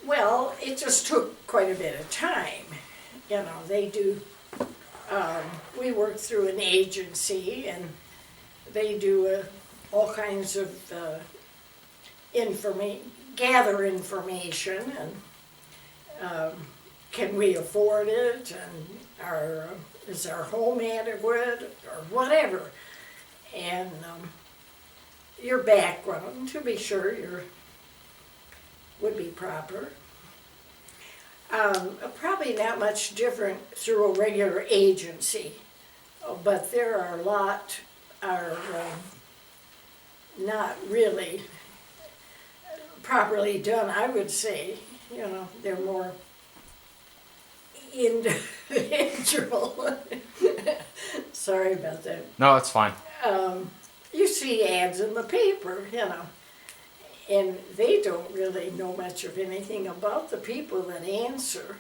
Well, it just took quite a bit of time. You know, they do, we work through an agency and they do all kinds of gather information and can we afford it and is our home adequate or whatever. And your background, to be sure, would be proper. Probably not much different through a regular agency, but there are a lot are not really properly done, I would say. You know, they're more individual. Sorry about that. No, it's fine. You see ads in the paper, you know, and they don't really know much of anything about the people that answer,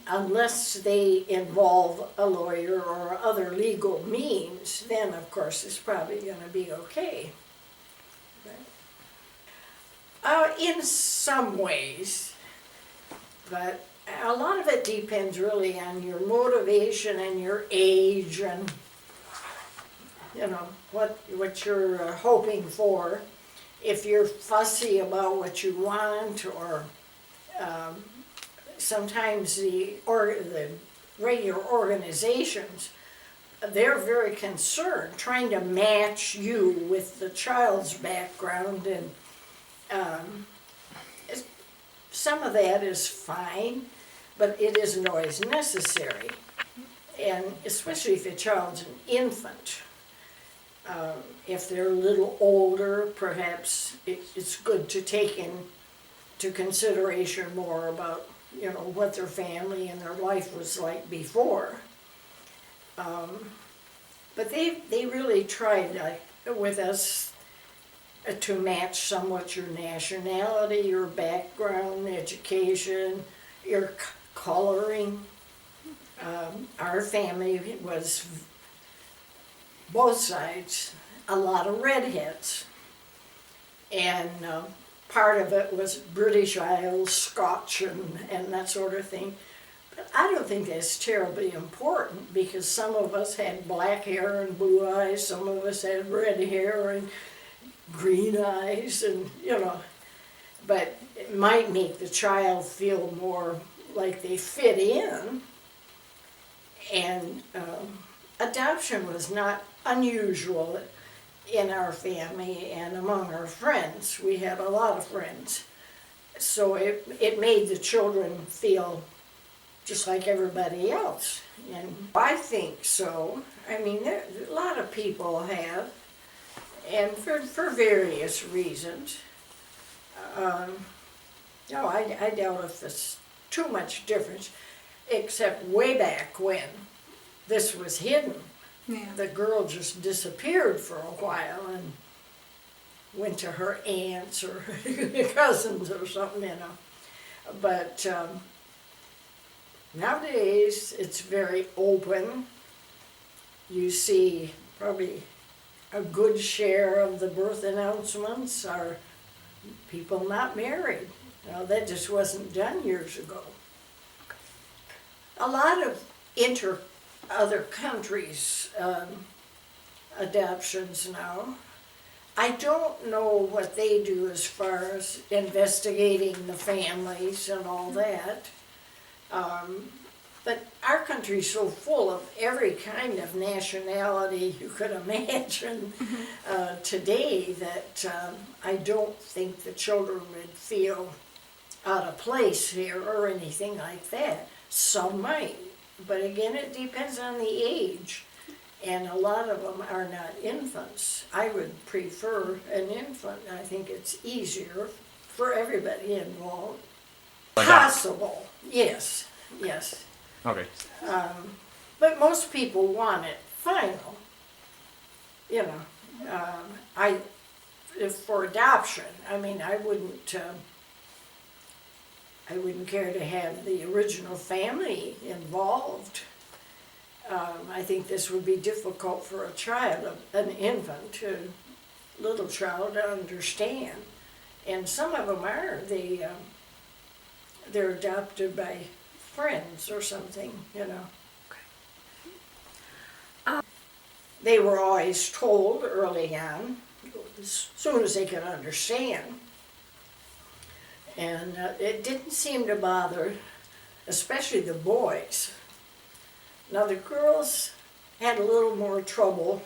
unless they involve a lawyer or other legal means. Then, of course, it's probably going to be okay. In some ways, but a lot of it depends really on your motivation and your age and, you know, what you're hoping for. If you're fussy about what you want, or sometimes the regular organizations, they're very concerned trying to match you with the child's background, and some of that is fine, but it isn't always necessary, and especially if a child's an infant. If they're a little older, perhaps it's good to take into consideration more about, you know, what their family and their life was like before. But they really tried with us to match somewhat your nationality, your background, education, your coloring. Our family was both sides, a lot of redheads, and part of it was British Isles, Scotch, and that sort of thing. But I don't think that's terribly important, because some of us had black hair and blue eyes, some of us had red hair and green eyes, and you know, but it might make the child feel more like they fit in. And adoption was not unusual in our family and among our friends. We had a lot of friends. So it made the children feel just like everybody else. And I think so. I mean, a lot of people have, and for various reasons. No, I doubt if there's too much difference, except way back when this was hidden. Yeah. The girl just disappeared for a while and went to her aunts or cousins or something, you know. But nowadays it's very open. You see probably a good share of the birth announcements are people not married. Now, that just wasn't done years ago. A lot of other countries' adoptions now. I don't know what they do as far as investigating the families and all that. But our country's so full of every kind of nationality you could imagine today that I don't think the children would feel out of place here or anything like that. Some might, but again, it depends on the age. And a lot of them are not infants. I would prefer an infant. I think it's easier for everybody involved. Possible, yes, yes. Okay. But most people want it final. You know, for adoption, I mean, I wouldn't care to have the original family involved. I think this would be difficult for a child, an infant, a little child to understand. And some of them are, they're adopted by friends or something, you know. They were always told early on, as soon as they could understand. And it didn't seem to bother, especially the boys. Now the girls had a little more trouble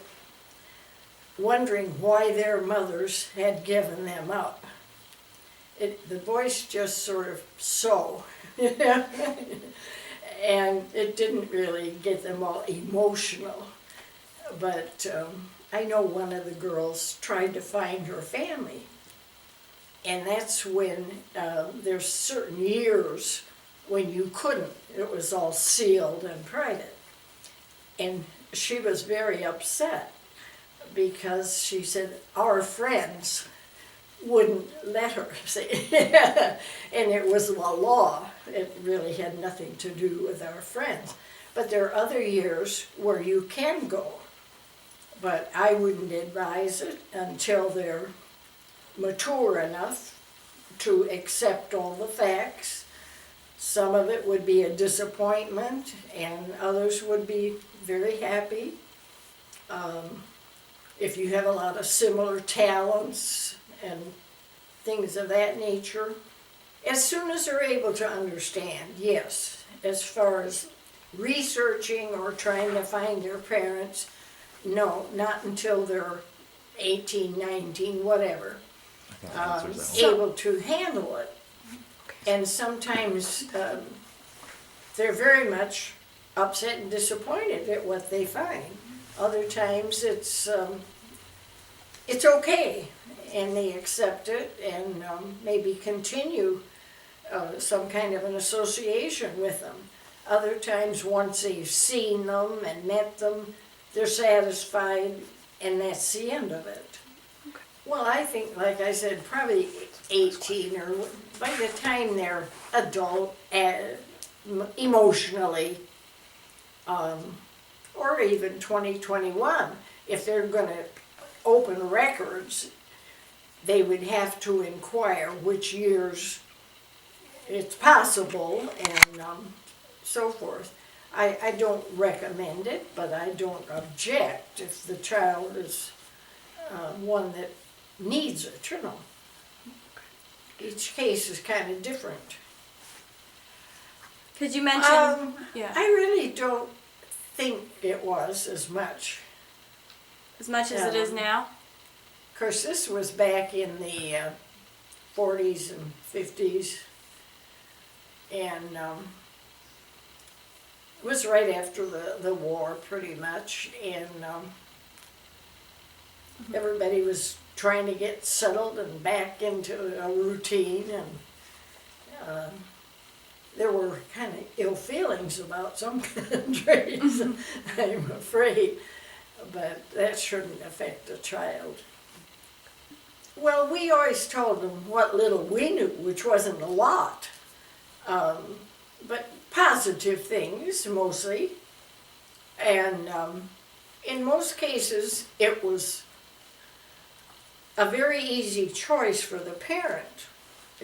wondering why their mothers had given them up. The boys just sort of so, and it didn't really get them all emotional. But I know one of the girls tried to find her family, and that's when there's certain years when you couldn't. It was all sealed and private. And she was very upset because she said, our friends wouldn't let her say, and it was a law. It really had nothing to do with our friends. But there are other years where you can go, but I wouldn't advise it until they're mature enough to accept all the facts. Some of it would be a disappointment, and others would be very happy. If you have a lot of similar talents and things of that nature, as soon as they're able to understand, yes. As far as researching or trying to find their parents, no, not until they're 18, 19, whatever, able to handle it. And sometimes they're very much upset and disappointed at what they find. Other times it's okay, and they accept it and maybe continue some kind of an association with them. Other times, once they've seen them and met them, they're satisfied, and that's the end of it. Okay. Well, I think, like I said, probably 18, or by the time they're adult, emotionally, or even 20, 21, if they're going to open records, they would have to inquire which years it's possible and so forth. I don't recommend it, but I don't object if the child is one that needs it, you know. Each case is kind of different. Could you mention? Yeah. I really don't think it was as much. As much as it is now? Of course, this was back in the 40s and 50s, and it was right after the war, pretty much, and everybody was trying to get settled and back into a routine, and there were kind of ill feelings about some countries, I'm afraid, but that shouldn't affect a child. Well, we always told them what little we knew, which wasn't a lot, but positive things mostly, and in most cases it was a very easy choice for the parent,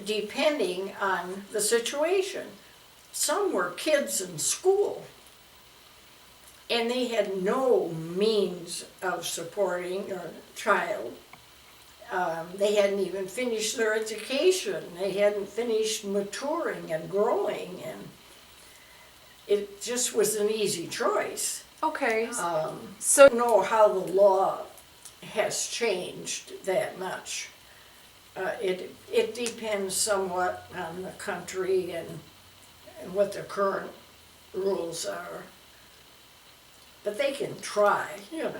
depending on the situation. Some were kids in school, and they had no means of supporting a child. They hadn't even finished their education. They hadn't finished maturing and growing, and it just was an easy choice. Okay. So I don't know how the law has changed that much. It depends somewhat on the country and what the current rules are. But they can try, you know.